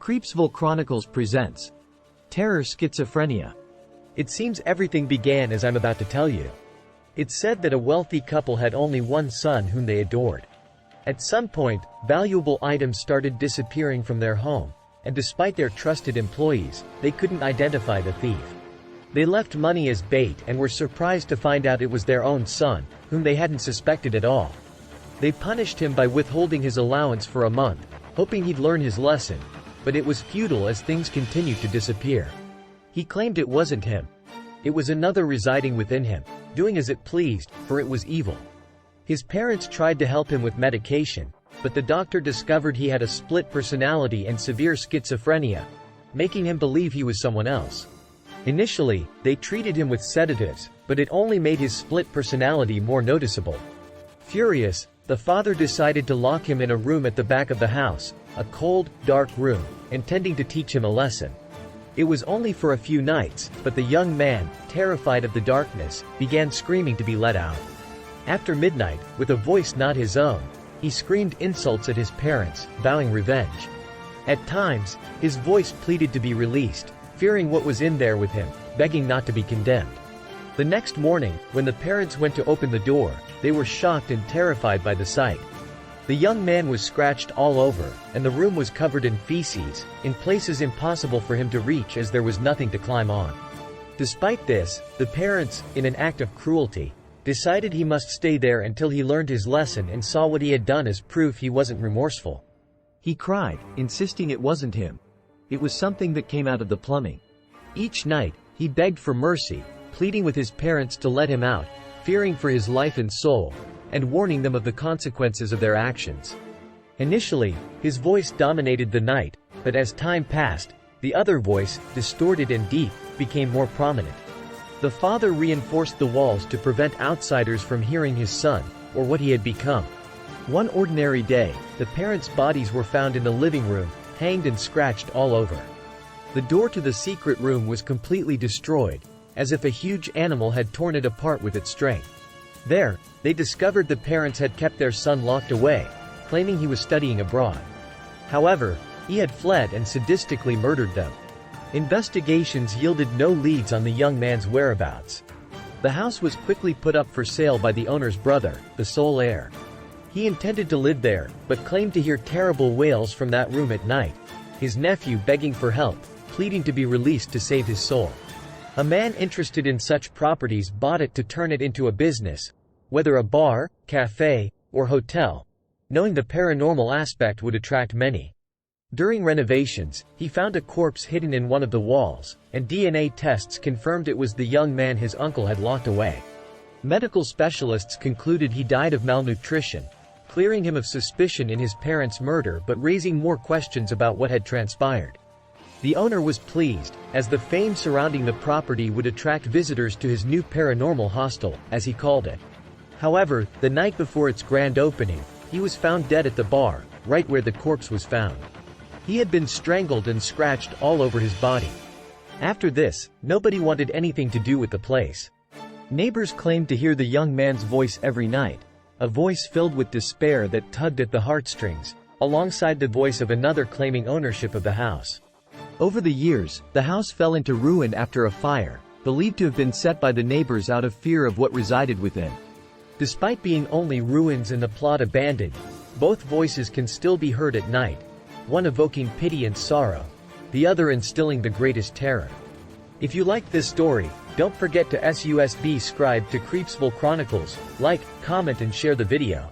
Creepsville Chronicles presents Terror Schizophrenia. It seems everything began as I'm about to tell you. It's said that a wealthy couple had only one son whom they adored. At some point, valuable items started disappearing from their home, and despite their trusted employees, they couldn't identify the thief. They left money as bait and were surprised to find out it was their own son, whom they hadn't suspected at all. They punished him by withholding his allowance for a month, hoping he'd learn his lesson, but it was futile as things continued to disappear. He claimed it wasn't him. It was another residing within him, doing as it pleased, for it was evil. His parents tried to help him with medication, but the doctor discovered he had a split personality and severe schizophrenia, making him believe he was someone else. Initially, they treated him with sedatives, but it only made his split personality more noticeable. Furious, the father decided to lock him in a room at the back of the house, a cold, dark room, intending to teach him a lesson. It was only for a few nights, but the young man, terrified of the darkness, began screaming to be let out. After midnight, with a voice not his own, he screamed insults at his parents, vowing revenge. At times, his voice pleaded to be released, fearing what was in there with him, begging not to be condemned. The next morning, when the parents went to open the door, they were shocked and terrified by the sight. The young man was scratched all over, and the room was covered in feces, in places impossible for him to reach as there was nothing to climb on. Despite this, the parents, in an act of cruelty, decided he must stay there until he learned his lesson and saw what he had done as proof he wasn't remorseful. He cried, insisting it wasn't him. It was something that came out of the plumbing. Each night, he begged for mercy, pleading with his parents to let him out, fearing for his life and soul, and warning them of the consequences of their actions. Initially, his voice dominated the night, but as time passed, the other voice, distorted and deep, became more prominent. The father reinforced the walls to prevent outsiders from hearing his son, or what he had become. One ordinary day, the parents' bodies were found in the living room, hanged and scratched all over. The door to the secret room was completely destroyed, as if a huge animal had torn it apart with its strength. There, they discovered the parents had kept their son locked away, claiming he was studying abroad. However, he had fled and sadistically murdered them. Investigations yielded no leads on the young man's whereabouts. The house was quickly put up for sale by the owner's brother, the sole heir. He intended to live there, but claimed to hear terrible wails from that room at night, his nephew begging for help, pleading to be released to save his soul. A man interested in such properties bought it to turn it into a business, whether a bar, cafe, or hotel, knowing the paranormal aspect would attract many. During renovations, he found a corpse hidden in one of the walls, and DNA tests confirmed it was the young man his uncle had locked away. Medical specialists concluded he died of malnutrition, clearing him of suspicion in his parents' murder but raising more questions about what had transpired. The owner was pleased, as the fame surrounding the property would attract visitors to his new paranormal hostel, as he called it. However, the night before its grand opening, he was found dead at the bar, right where the corpse was found. He had been strangled and scratched all over his body. After this, nobody wanted anything to do with the place. Neighbors claimed to hear the young man's voice every night, a voice filled with despair that tugged at the heartstrings, alongside the voice of another claiming ownership of the house. Over the years, the house fell into ruin after a fire, believed to have been set by the neighbors out of fear of what resided within. Despite being only ruins and the plot abandoned, both voices can still be heard at night, one evoking pity and sorrow, the other instilling the greatest terror. If you liked this story, don't forget to subscribe to Creepsville Chronicles, like, comment and share the video.